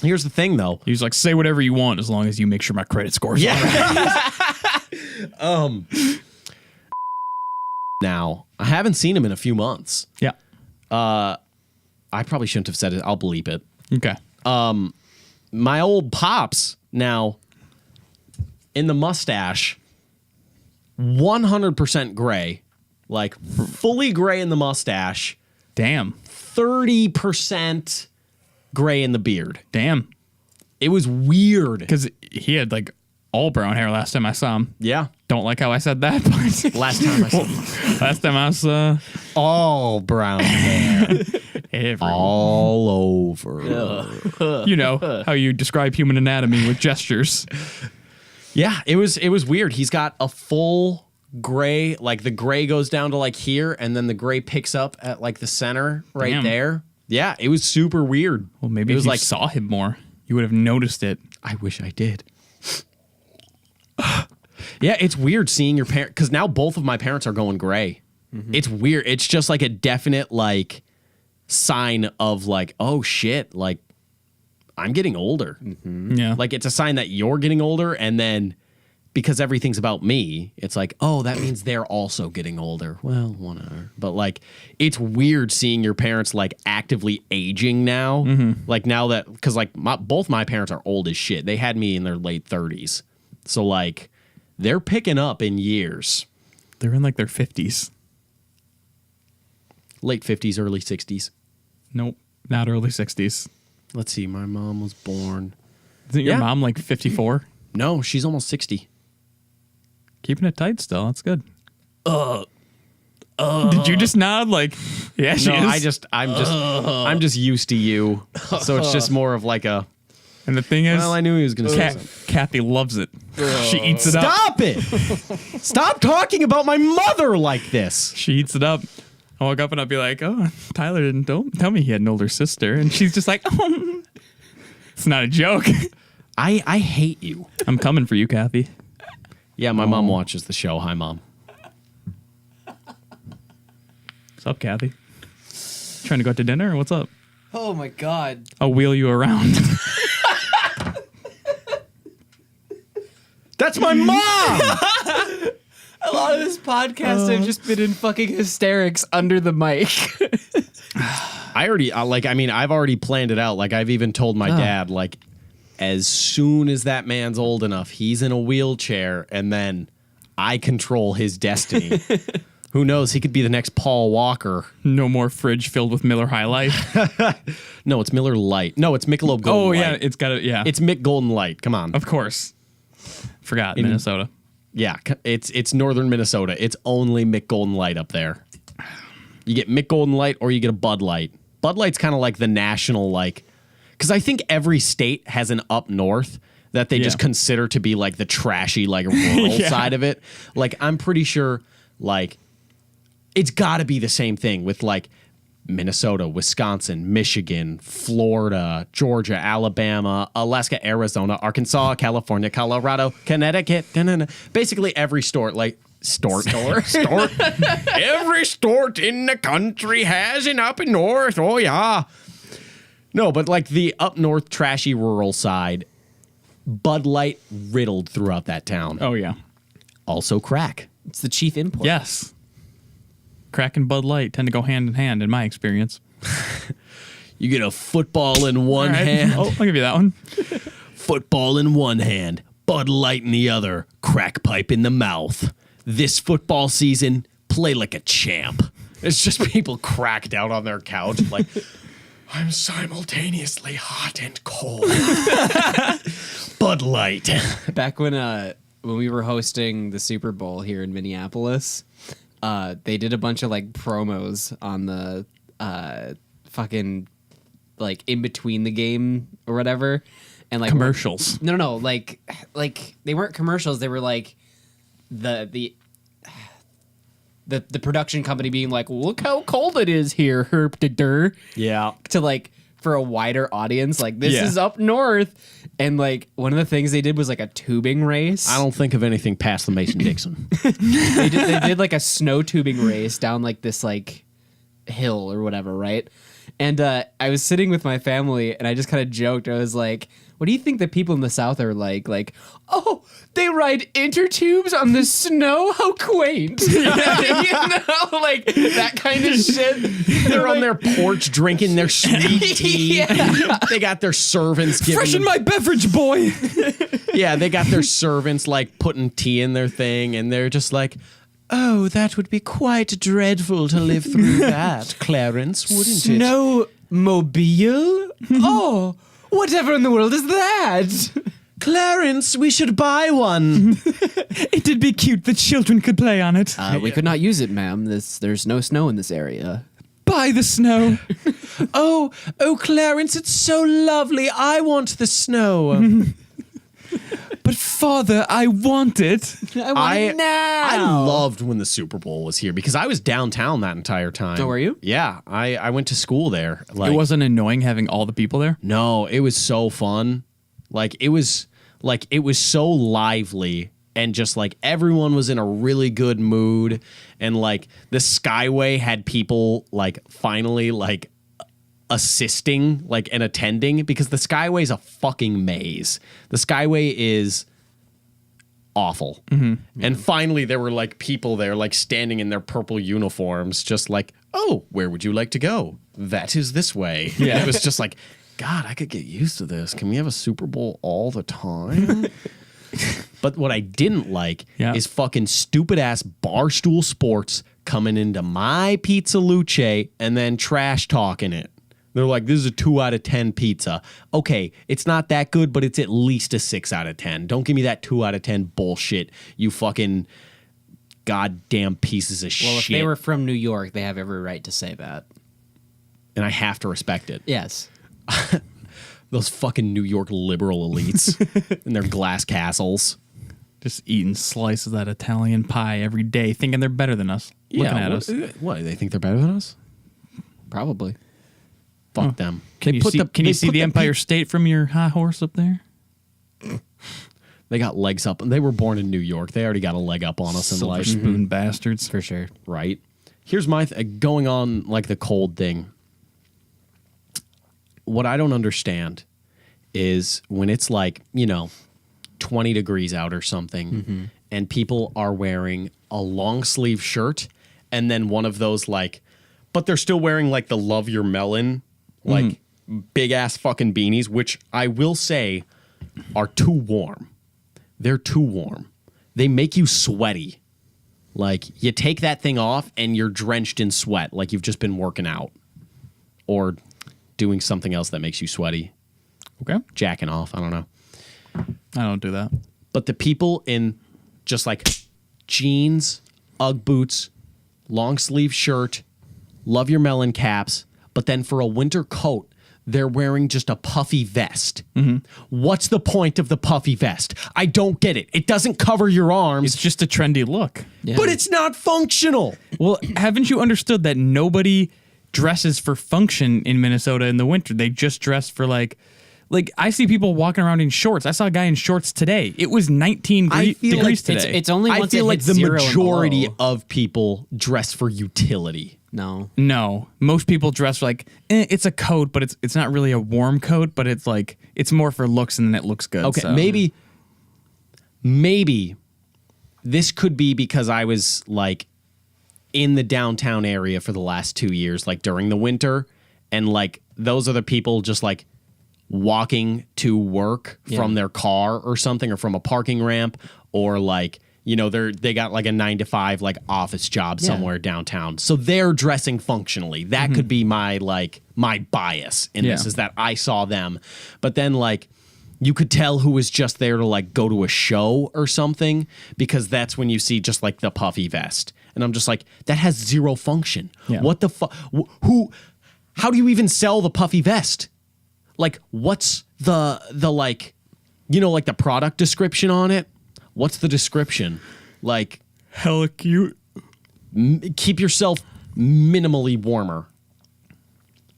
Here's the thing, though. He was like, say whatever you want as long as you make sure my credit score's all right. Now, I haven't seen him in a few months. Yeah. I probably shouldn't have said it. I'll bleep it. Okay. My old pops now in the mustache, 100% gray, like fully gray in the mustache, Damn. 30% gray in the beard. Damn. It was weird. Because he had like all brown hair last time I saw him. Yeah. Don't like how I said that, but Last time I saw last time I was all brown hair everywhere. all over. You know how you describe human anatomy with gestures. Yeah, it was weird. He's got a full gray, like the gray goes down to like here, and then the gray picks up at like the center right Damn. there. Yeah, it was super weird. Well, maybe it if was you like saw him more, you would have noticed it. I wish I did. Yeah, it's weird seeing your parent because now both of my parents are going gray. It's weird. It's just like a definite like sign of like, oh shit, like I'm getting older. Yeah. Like it's a sign that you're getting older, and then because everything's about me, it's like, oh, that means they're also getting older. Well, whatever. But like, it's weird seeing your parents like actively aging now. Like now that because like both my parents are old as shit. They had me in their late 30s, so like they're picking up in years. They're in like their 50s. Late 50s, early 60s. Nope. Not early 60s. Let's see. My mom was born. Isn't your Yeah. mom like 54? No, she's almost 60. Keeping it tight still. That's good. Did you just nod like, yeah, she is? I'm just used to you. So it's just more of like a, And the thing is, well, I knew he was going to say something. Kathy loves it. She eats it up. Stop it! Stop talking about my mother like this. She eats it up. I woke up and I'd be like, oh, Tyler don't tell me he had an older sister. And she's just like, oh. It's not a joke. I hate you. I'm coming for you, Kathy. Yeah, my mom watches the show. Hi, Mom. What's up, Kathy? Trying to go out to dinner or what's up? Oh my god. I'll wheel you around. That's my mom! A lot of this podcast I've just been in fucking hysterics under the mic. I've already planned it out. Like, I've even told my dad, like, as soon as that man's old enough, he's in a wheelchair, and then I control his destiny. Who knows? He could be the next Paul Walker. No more fridge filled with Miller High Life. No, it's Miller Lite. No, it's Michelob Golden Light. Yeah, it's got it. Yeah, It's Mick Golden Light. Come on. of course. Forgot Minnesota. Yeah, it's northern Minnesota. It's only Mick Golden Light up there. You get Mick Golden Light or you get a Bud Light. Bud Light's kind of like the national, like, because I think every state has an up north that they just consider to be like the trashy, like rural side of it. Like, I'm pretty sure, like, it's got to be the same thing with like Minnesota, Wisconsin, Michigan, Florida, Georgia, Alabama, Alaska, Arizona, Arkansas, California, Colorado, Connecticut. Basically every store. Every store in the country has an up north. Oh, yeah. No, but like the up north, trashy rural side, Bud Light riddled throughout that town. Oh, yeah. Also crack. It's the chief import. Yes. Crack and Bud Light tend to go hand in hand in my experience. You get a football in one All right. hand. Oh, I'll give you that one. Football in one hand, Bud Light in the other, crack pipe in the mouth. This football season, play like a champ. It's just people cracked out on their couch like, I'm simultaneously hot and cold. Bud Light. Back when we were hosting the Super Bowl here in Minneapolis, they did a bunch of like promos on the fucking like in between the game or whatever, and like Commercials. No, like they weren't commercials. They were like the production company being like, look how cold it is here, herp-de-der. Yeah. To like for a wider audience, like this Yeah. is up north, and like one of the things they did was like a tubing race. I don't think of anything past the Mason-Dixon. they did like a snow tubing race down like this like hill or whatever, right? And I was sitting with my family and I just kind of joked. I was like, what do you think the people in the South are like? Like, oh, they ride intertubes on the snow? How quaint. You know, like that kind of shit. They're on their porch drinking their sweet tea. Yeah. They got their servants giving Freshen them, my beverage, boy. yeah, they got their servants like putting tea in their thing, and they're just like, oh, that would be quite dreadful to live through that, Clarence, wouldn't it? Snowmobile? Oh, whatever in the world is that? Clarence, we should buy one. It'd be cute that children could play on it. We could not use it, ma'am. There's no snow in this area. Buy the snow. Oh, Clarence, it's so lovely. I want the snow. But father, I want it. I want it now. I loved when the Super Bowl was here because I was downtown that entire time. Oh, were you? Yeah, I went to school there. Like, It wasn't annoying having all the people there. No, it was so fun. It was so lively, and just like everyone was in a really good mood, and like the Skyway had people like finally like assisting like and attending, because the Skyway's a fucking maze. The Skyway is awful. And finally there were like people there like standing in their purple uniforms just like, oh, where would you like to go? That is this way. Yeah. It was just like, God, I could get used to this. Can we have a Super Bowl all the time? But what I didn't like is fucking stupid ass Barstool Sports coming into my Pizza Luce and then trash talking it. They're like, this is a 2 out of 10 pizza. Okay, it's not that good, but it's at least a 6 out of 10. Don't give me that 2 out of 10 bullshit, you fucking goddamn pieces of shit. Well, if they were from New York, they have every right to say that. And I have to respect it. Yes. Those fucking New York liberal elites and their glass castles. Just eating slices of that Italian pie every day, thinking they're better than us. Looking at us. What, they think they're better than us? Probably. Fuck them. Can you see the Empire State from your high horse up there? They got legs up. They were born in New York. They already got a leg up on us in Silver life. spoon bastards. For sure. Right. Here's my going on like the cold thing. What I don't understand is when it's like, 20 degrees out or something, and people are wearing a long sleeve shirt and then one of those but they're still wearing like the Love Your Melon, big ass fucking beanies, which I will say are too warm. They're too warm. They make you sweaty. Like, you take that thing off and you're drenched in sweat, like you've just been working out or doing something else that makes you sweaty. Okay. Jacking off. I don't know. I don't do that. But the people in just like jeans, Ugg boots, long sleeve shirt, Love Your Melon caps, but then for a winter coat, they're wearing just a puffy vest. What's the point of the puffy vest? I don't get it. It doesn't cover your arms. It's just a trendy look. Yeah. But it's not functional. Well, haven't you understood that nobody dresses for function in Minnesota in the winter? They just dress for like I see people walking around in shorts. I saw a guy in shorts today. It was 19 degrees today. It's only I once feel it like hits the 0 and majority below. of people dress for utility. No. Most people dress like it's a coat, but it's not really a warm coat, but it's like it's more for looks and then it looks good. Okay, so. maybe this could be because I was like in the downtown area for the last 2 years, like during the winter, and like those are the people just like walking to work from their car or something, or from a parking ramp, or like, they got like a 9 to 5 like office job somewhere downtown. So they're dressing functionally. That could be my bias in this, is that I saw them. But then like you could tell who was just there to like go to a show or something, because that's when you see just like the puffy vest. And I'm just like, that has zero function. Yeah. What the fuck? How do you even sell the puffy vest? Like, what's the like, like the product description on it? What's the description? Like, hella cute. Keep yourself minimally warmer.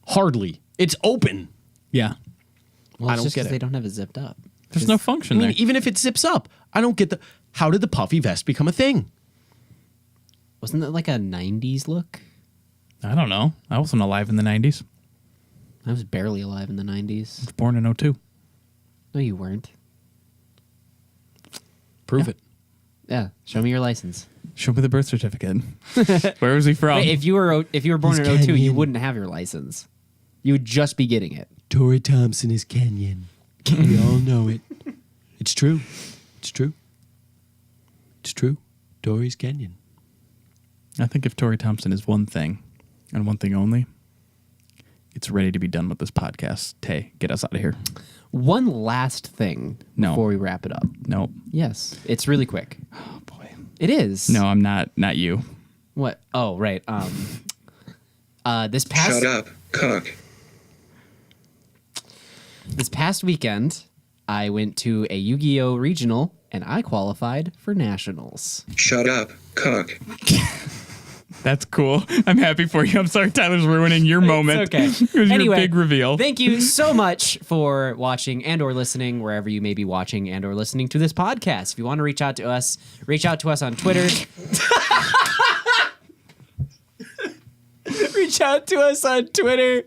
Hardly. It's open. Yeah. Well, I it's don't just get 'cause it. they don't have it zipped up. There's no function there. Even if it zips up, I don't get how did the puffy vest become a thing? Wasn't that like a 90s look? I don't know. I wasn't alive in the 90s. I was barely alive in the 90s. I was born in 02. No, you weren't. Prove it. Yeah, show me your license. Show me the birth certificate. Where was he from? Wait, if you were born He's in 02, you Kenyan. wouldn't have your license. You would just be getting it. Tory Thompson is Kenyan. We all know it. It's true. It's true. It's true. Tory's Kenyan. I think if Tory Thompson is one thing, and one thing only, it's ready to be done with this podcast. Tay, get us out of here. One last thing No. before we wrap it up. Nope. Yes, it's really quick. Oh, boy. It is. No, I'm not you. What? Oh, right. This past Shut up, cuck. This past weekend, I went to a Yu-Gi-Oh! Regional, and I qualified for Nationals. Shut up, cuck. That's cool. I'm happy for you. I'm sorry Tyler's ruining your moment. Okay. It was Anyway, your big reveal. Thank you so much for watching and or listening wherever you may be watching and or listening to this podcast. If you want to reach out to us on Twitter. Reach out to us on Twitter.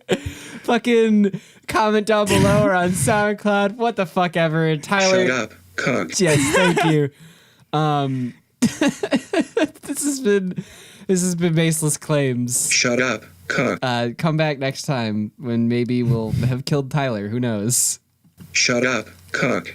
Fucking comment down below or on SoundCloud. What the fuck ever. And Tyler. Shut up, cuck. Yes, thank you. This has been Baseless Claims. Shut up, cuck. Come back next time when maybe we'll have killed Tyler. Who knows? Shut up, cuck.